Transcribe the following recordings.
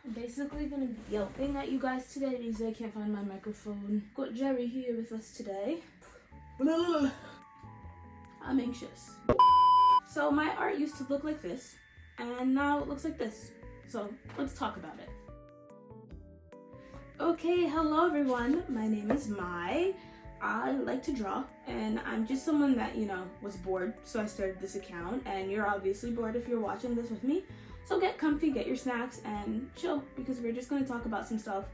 I'm basically gonna be yelping at you guys today because I can't find my microphone. Got Jerry here with us today. I'm anxious. So my art used to look like this, and now it looks like this. So let's talk about it. Okay, hello everyone. My name is Mai. I like to draw, and I'm just someone that, was bored, so I started this account, and you're obviously bored if you're watching this with me. So get comfy, get your snacks, and chill, because we're just going to talk about some stuff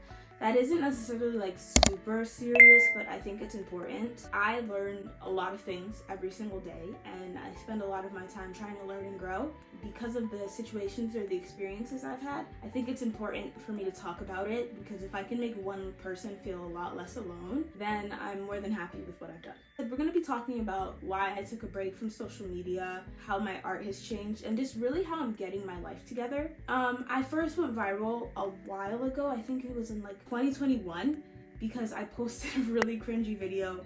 that isn't necessarily like super serious, but I think it's important. I learn a lot of things every single day, and I spend a lot of my time trying to learn and grow. Because of the situations or the experiences I've had, I think it's important for me to talk about it, because if I can make one person feel a lot less alone, then I'm more than happy with what I've done. We're going to be talking about why I took a break from social media, how my art has changed, and just really how I'm getting my life together. I first went viral a while ago. I think it was in like 2021, because I posted a really cringy video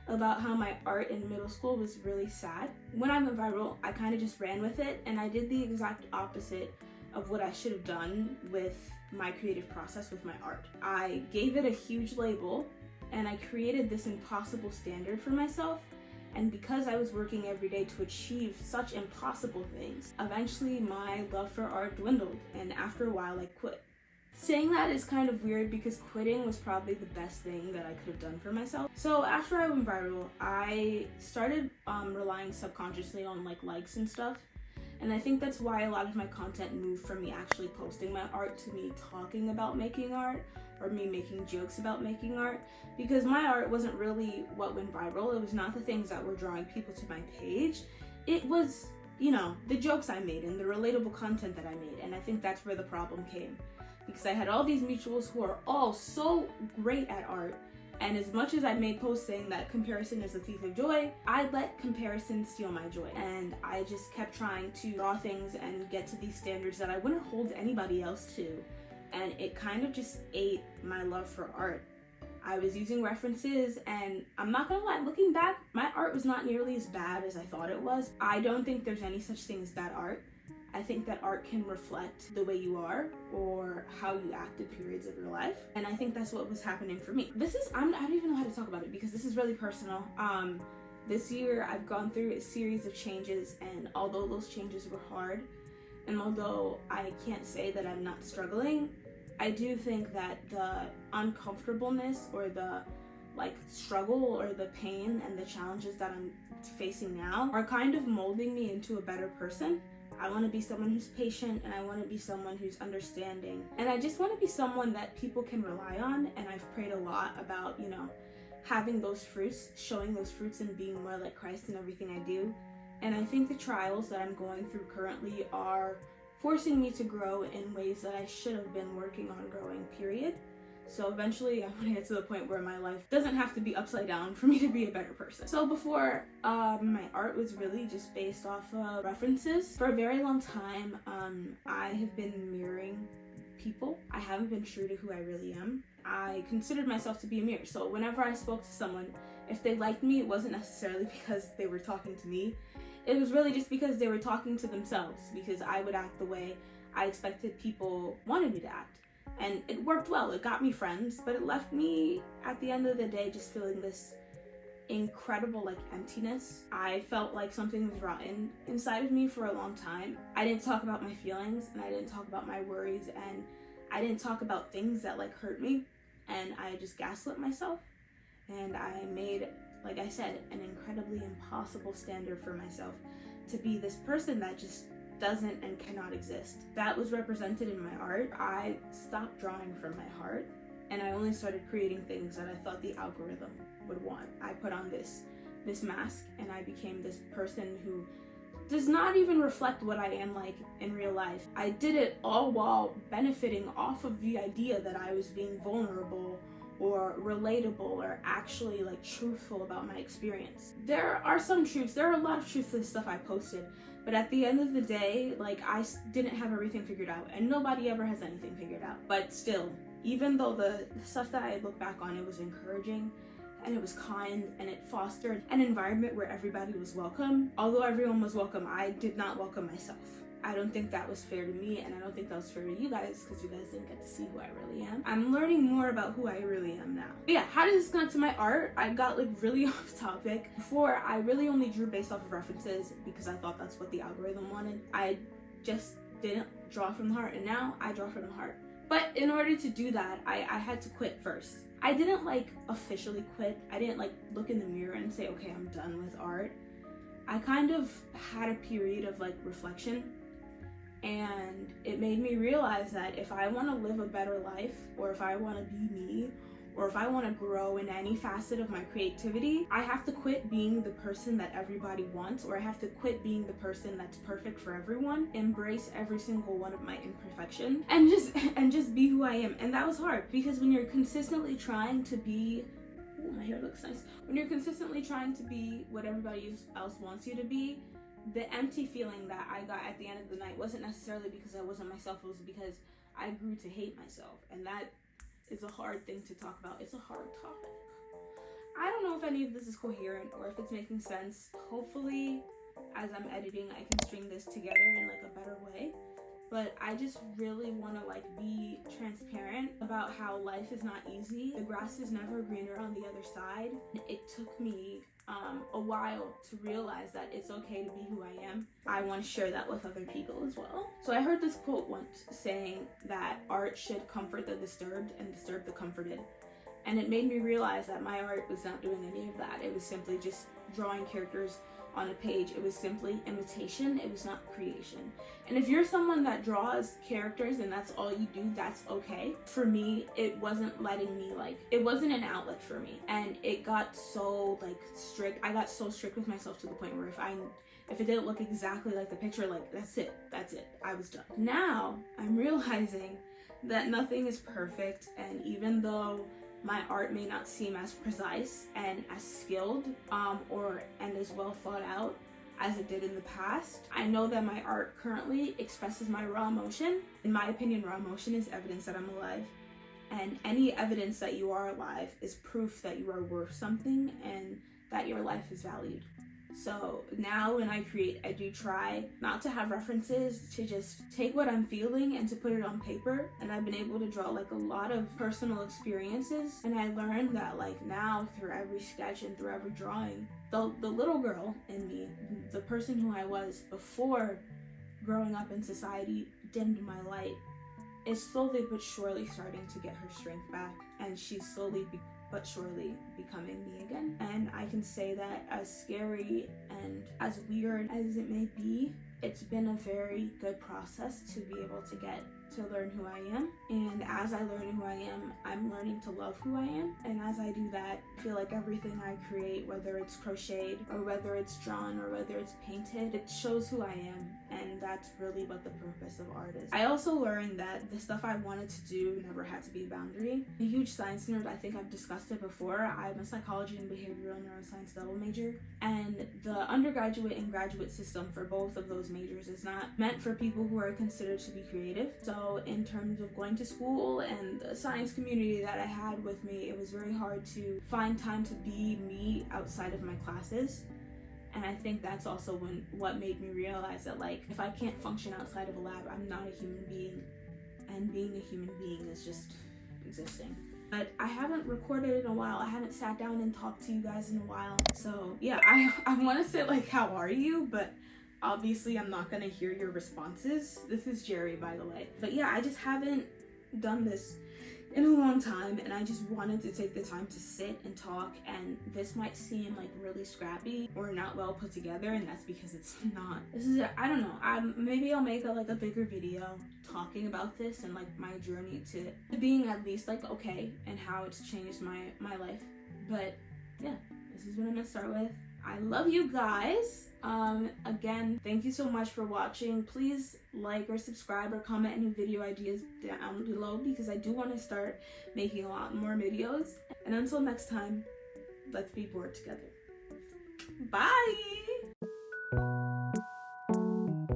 about how my art in middle school was really sad. When I went viral, I kind of just ran with it, and I did the exact opposite of what I should have done with my creative process with my art. I gave it a huge label, and I created this impossible standard for myself. And because I was working every day to achieve such impossible things, eventually my love for art dwindled, and after a while I quit. Saying that is kind of weird, because quitting was probably the best thing that I could have done for myself. So after I went viral, I started relying subconsciously on likes and stuff. And I think that's why a lot of my content moved from me actually posting my art to me talking about making art, or me making jokes about making art, because my art wasn't really what went viral. It was not the things that were drawing people to my page. It was, the jokes I made and the relatable content that I made. And I think that's where the problem came, because I had all these mutuals who are all so great at art. And as much as I made posts saying that comparison is the thief of joy, I let comparison steal my joy. And I just kept trying to draw things and get to these standards that I wouldn't hold anybody else to. And it kind of just ate my love for art. I was using references, and I'm not gonna lie, looking back, my art was not nearly as bad as I thought it was. I don't think there's any such thing as bad art. I think that art can reflect the way you are or how you act in periods of your life. And I think that's what was happening for me. I don't even know how to talk about it, because this is really personal. This year I've gone through a series of changes, and although those changes were hard, and although I can't say that I'm not struggling, I do think that the uncomfortableness or the struggle or the pain and the challenges that I'm facing now are kind of molding me into a better person. I want to be someone who's patient, and I want to be someone who's understanding, and I just want to be someone that people can rely on. And I've prayed a lot about, having those fruits, showing those fruits, and being more like Christ in everything I do. And I think the trials that I'm going through currently are forcing me to grow in ways that I should have been working on growing, period. So eventually I want to get to the point where my life doesn't have to be upside down for me to be a better person. So before, my art was really just based off of references. For a very long time, I have been mirroring people. I haven't been true to who I really am. I considered myself to be a mirror. So whenever I spoke to someone, if they liked me, it wasn't necessarily because they were talking to me. It was really just because they were talking to themselves, because I would act the way I expected people wanted me to act. And it worked well. It got me friends, but it left me at the end of the day just feeling this incredible emptiness. I felt like something was rotten inside of me for a long time. I didn't talk about my feelings, and I didn't talk about my worries, and I didn't talk about things that hurt me, and I just gaslit myself. And I made, like I said, an incredibly impossible standard for myself to be this person that just doesn't and cannot exist. That was represented in my art. I stopped drawing from my heart, and I only started creating things that I thought the algorithm would want. I put on this mask, and I became this person who does not even reflect what I am like in real life. I did it all while benefiting off of the idea that I was being vulnerable or relatable or actually truthful about my experience. There are some truths, there are a lot of truths to the stuff I posted, but at the end of the day, I didn't have everything figured out, and nobody ever has anything figured out. But still, even though the stuff that I look back on, it was encouraging, and it was kind, and it fostered an environment where everybody was welcome. Although everyone was welcome, I did not welcome myself. I don't think that was fair to me, and I don't think that was fair to you guys, because you guys didn't get to see who I really am. I'm learning more about who I really am now. But yeah, how does this connect to my art? I got like really off topic. Before, I really only drew based off of references because I thought that's what the algorithm wanted. I just didn't draw from the heart, and now I draw from the heart. But in order to do that, I had to quit first. I didn't like officially quit. I didn't like look in the mirror and say, okay, I'm done with art. I kind of had a period of like reflection, and it made me realize that if I want to live a better life, or if I want to be me, or if I want to grow in any facet of my creativity, I have to quit being the person that everybody wants, or I have to quit being the person that's perfect for everyone, embrace every single one of my imperfections, and just be who I am. And that was hard, because when you're consistently trying to be, ooh, my hair looks nice. When you're consistently trying to be what everybody else wants you to be, the empty feeling that I got at the end of the night wasn't necessarily because I wasn't myself, it was because I grew to hate myself. And that is a hard thing to talk about. It's a hard topic. I don't know if any of this is coherent or if it's making sense. Hopefully, as I'm editing, I can string this together in like a better way. But I just really want to like be transparent about how life is not easy. The grass is never greener on the other side. It took me a while to realize that it's okay to be who I am. I want to share that with other people as well. So I heard this quote once saying that art should comfort the disturbed and disturb the comforted. And it made me realize that my art was not doing any of that. It was simply just drawing characters on a page. It was simply imitation. It was not creation. And if you're someone that draws characters and that's all you do, that's okay. For me, it wasn't letting me it wasn't an outlet for me. And it got so strict. I got so strict with myself to the point where if it didn't look exactly like the picture, that's it. I was done. Now I'm realizing that nothing is perfect, and even though my art may not seem as precise and as skilled and as well thought out as it did in the past, I know that my art currently expresses my raw emotion. In my opinion, raw emotion is evidence that I'm alive. And any evidence that you are alive is proof that you are worth something and that your life is valued. So now when I create, I do try not to have references, to just take what I'm feeling and to put it on paper. And I've been able to draw a lot of personal experiences. And I learned that now through every sketch and through every drawing, the little girl in me, the person who I was before growing up in society dimmed my light, is slowly but surely starting to get her strength back. And she's slowly but surely becoming me again. And I can say that as scary and as weird as it may be, it's been a very good process to be able to get to learn who I am. And as I learn who I am, I'm learning to love who I am. And as I do that, I feel like everything I create, whether it's crocheted or whether it's drawn or whether it's painted, it shows who I am. And that's really what the purpose of art is. I also learned that the stuff I wanted to do never had to be a boundary. I'm a huge science nerd. I think I've discussed it before. I'm a psychology and behavioral neuroscience double major. And the undergraduate and graduate system for both of those majors is not meant for people who are considered to be creative. So in terms of going to school and the science community that I had with me, it was very hard to find time to be me outside of my classes. And I think that's also what made me realize that if I can't function outside of a lab, I'm not a human being. And being a human being is just existing. But I haven't recorded in a while. I haven't sat down and talked to you guys in a while. So yeah, I want to say how are you? But obviously I'm not going to hear your responses. This is Jerry, by the way. But yeah, I just haven't done this in a long time, and I just wanted to take the time to sit and talk. And this might seem really scrappy or not well put together, and that's because it's not. I don't know, maybe I'll make a bigger video talking about this and my journey to being at least okay, and how it's changed my life. But yeah, this is what I'm gonna start with. I love you guys. Again, thank you so much for watching. Please like or subscribe or comment any video ideas down below, because I do want to start making a lot more videos. And until next time, let's be bored together. Bye!